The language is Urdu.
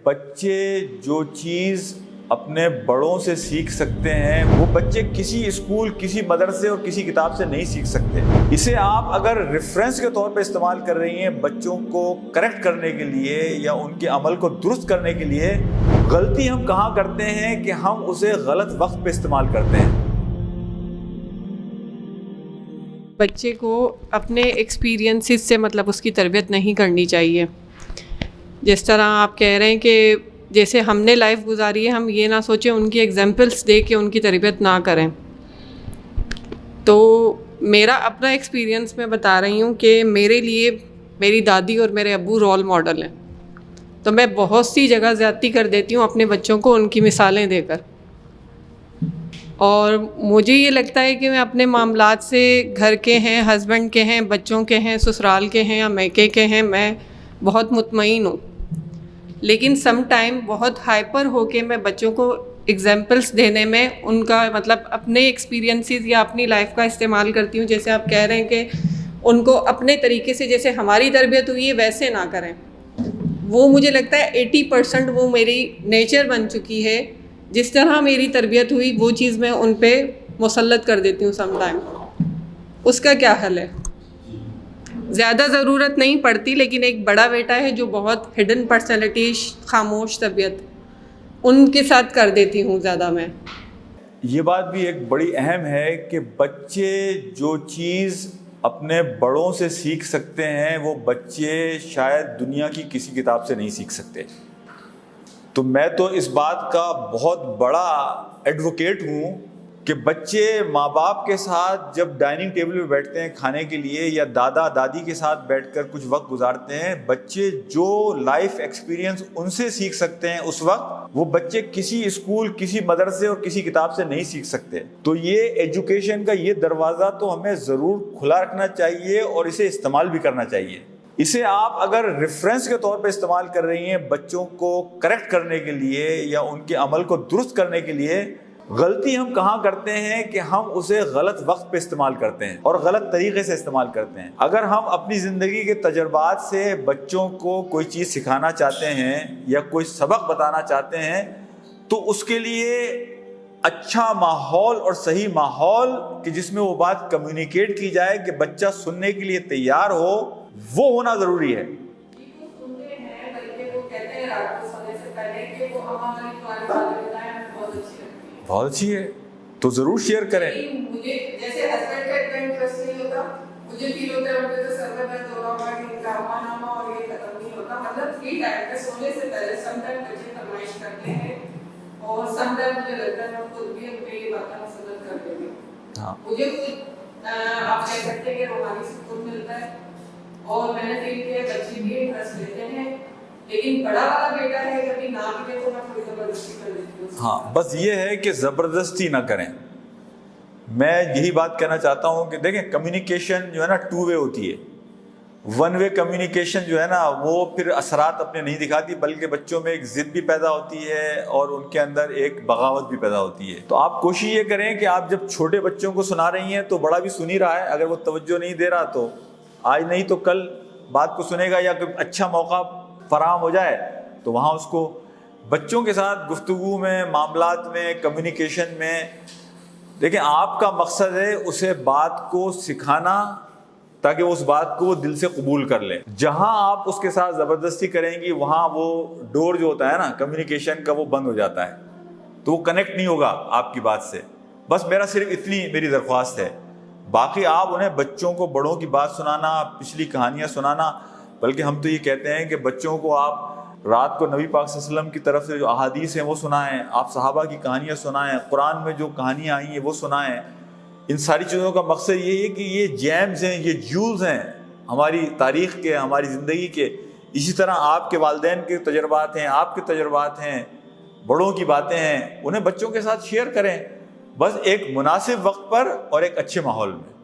بچے جو چیز اپنے بڑوں سے سیکھ سکتے ہیں وہ بچے کسی اسکول، کسی مدرسے اور کسی کتاب سے نہیں سیکھ سکتے۔ اسے آپ اگر ریفرنس کے طور پہ استعمال کر رہی ہیں بچوں کو کریکٹ کرنے کے لیے یا ان کے عمل کو درست کرنے کے لیے، غلطی ہم کہاں کرتے ہیں کہ ہم اسے غلط وقت پہ استعمال کرتے ہیں۔ بچے کو اپنے ایکسپیرینسز سے اس کی تربیت نہیں کرنی چاہیے۔ جس طرح آپ کہہ رہے ہیں کہ جیسے ہم نے لائف گزاری ہے، ہم یہ نہ سوچیں ان کی ایگزامپلس دے کے ان کی تربیت نہ کریں۔ تو میرا اپنا ایکسپیرینس میں بتا رہی ہوں کہ میرے لیے میری دادی اور میرے ابو رول ماڈل ہیں۔ تو میں بہت سی جگہ زیادتی کر دیتی ہوں اپنے بچوں کو ان کی مثالیں دے کر، اور مجھے یہ لگتا ہے کہ میں اپنے معاملات سے، گھر کے ہیں، ہسبینڈ کے ہیں، بچوں کے ہیں، سسرال کے ہیں یا میکے کے ہیں، میں بہت مطمئن ہوں۔ لیکن سم ٹائم بہت ہائپر ہو کے میں بچوں کو ایگزامپلس دینے میں ان کا اپنے ایکسپیرینسز یا اپنی لائف کا استعمال کرتی ہوں۔ جیسے آپ کہہ رہے ہیں کہ ان کو اپنے طریقے سے جیسے ہماری تربیت ہوئی ہے ویسے نہ کریں، وہ مجھے لگتا ہے 80% وہ میری نیچر بن چکی ہے۔ جس طرح میری تربیت ہوئی وہ چیز میں ان پہ مسلط کر دیتی ہوں سم ٹائم۔ اس کا کیا حل ہے؟ زیادہ ضرورت نہیں پڑتی، لیکن ایک بڑا بیٹا ہے جو بہت ہڈن پرسنالٹی، خاموش طبیعت، ان کے ساتھ کر دیتی ہوں زیادہ میں۔ یہ بات بھی ایک بڑی اہم ہے کہ بچے جو چیز اپنے بڑوں سے سیکھ سکتے ہیں وہ بچے شاید دنیا کی کسی کتاب سے نہیں سیکھ سکتے۔ تو میں تو اس بات کا بہت بڑا ایڈوکیٹ ہوں کہ بچے ماں باپ کے ساتھ جب ڈائننگ ٹیبل پہ بیٹھتے ہیں کھانے کے لیے یا دادا دادی کے ساتھ بیٹھ کر کچھ وقت گزارتے ہیں، بچے جو لائف ایکسپیرینس ان سے سیکھ سکتے ہیں اس وقت وہ بچے کسی اسکول، کسی مدرسے اور کسی کتاب سے نہیں سیکھ سکتے۔ تو یہ ایجوکیشن کا یہ دروازہ تو ہمیں ضرور کھلا رکھنا چاہیے اور اسے استعمال بھی کرنا چاہیے۔ اسے آپ اگر ریفرنس کے طور پہ استعمال کر رہی ہیں بچوں کو کریکٹ کرنے کے لیے یا ان کے عمل کو درست کرنے کے لیے، غلطی ہم کہاں کرتے ہیں کہ ہم اسے غلط وقت پہ استعمال کرتے ہیں اور غلط طریقے سے استعمال کرتے ہیں۔ اگر ہم اپنی زندگی کے تجربات سے بچوں کو کوئی چیز سکھانا چاہتے ہیں یا کوئی سبق بتانا چاہتے ہیں تو اس کے لیے اچھا ماحول اور صحیح ماحول کہ جس میں وہ بات کمیونیکیٹ کی جائے کہ بچہ سننے کے لیے تیار ہو، وہ ہونا ضروری ہے۔ بہت اچھی ہے تو ضرور شیئر کریں۔ مجھے جیسے ہسبینڈ کا اتنا انٹرسٹ نہیں ہوتا، مجھے فیل ہوتا ہے مجھے تو سر میں درد ہو رہا ہے کہ ان کا اما نامہ اور یہ ختم نہیں ہوتا۔ فری ٹائم میں سونے سے پہلے سم ٹائم بچے فرمائش کرتے ہیں اور سم ٹائم مجھے لگتا ہے میں خود بھی اپنے یہ باتیں مسلط کر دیتی ہوں۔ مجھے خود آپ کہہ سکتے ہیں کہ روحانی سکون ملتا ہے، اور میں نے فیل کیا بچے بھی انٹرسٹ لیتے ہیں، لیکن بڑا والا بیٹا ہے کبھی نہ ملے تو میں تھوڑی زبردستی کر دیتی ہوں۔ ہاں، بس یہ ہے کہ زبردستی نہ کریں۔ میں یہی بات کہنا چاہتا ہوں کہ دیکھیں کمیونیکیشن جو ہے نا 2 وے ہوتی ہے۔ 1 وے کمیونیکیشن جو ہے نا وہ پھر اثرات اپنے نہیں دکھاتی، بلکہ بچوں میں ایک ضد بھی پیدا ہوتی ہے اور ان کے اندر ایک بغاوت بھی پیدا ہوتی ہے۔ تو آپ کوشش یہ کریں کہ آپ جب چھوٹے بچوں کو سنا رہی ہیں تو بڑا بھی سن ہی رہا ہے، اگر وہ توجہ نہیں دے رہا تو آج نہیں تو کل بات کو سنے گا، یا کوئی اچھا موقع فراہم ہو جائے تو وہاں اس کو بچوں کے ساتھ گفتگو میں، معاملات میں، کمیونیکیشن میں، دیکھیں آپ کا مقصد ہے اسے بات کو سکھانا تاکہ وہ اس بات کو دل سے قبول کر لیں۔ جہاں آپ اس کے ساتھ زبردستی کریں گی وہاں وہ ڈور جو ہوتا ہے نا کمیونیکیشن کا وہ بند ہو جاتا ہے، تو وہ کنیکٹ نہیں ہوگا آپ کی بات سے۔ بس میرا صرف اتنی میری درخواست ہے۔ باقی آپ انہیں بچوں کو بڑوں کی بات سنانا، پچھلی کہانیاں سنانا، بلکہ ہم تو یہ کہتے ہیں کہ بچوں کو آپ رات کو نبی پاک صلی اللہ علیہ وسلم کی طرف سے جو احادیث ہیں وہ سنائیں، آپ صحابہ کی کہانیاں سنائیں، قرآن میں جو کہانیاں آئی ہیں وہ سنائیں۔ ان ساری چیزوں کا مقصد یہی ہے کہ یہ جیمز ہیں، یہ جولز ہیں ہماری تاریخ کے، ہماری زندگی کے۔ اسی طرح آپ کے والدین کے تجربات ہیں، آپ کے تجربات ہیں، بڑوں کی باتیں ہیں، انہیں بچوں کے ساتھ شیئر کریں، بس ایک مناسب وقت پر اور ایک اچھے ماحول میں۔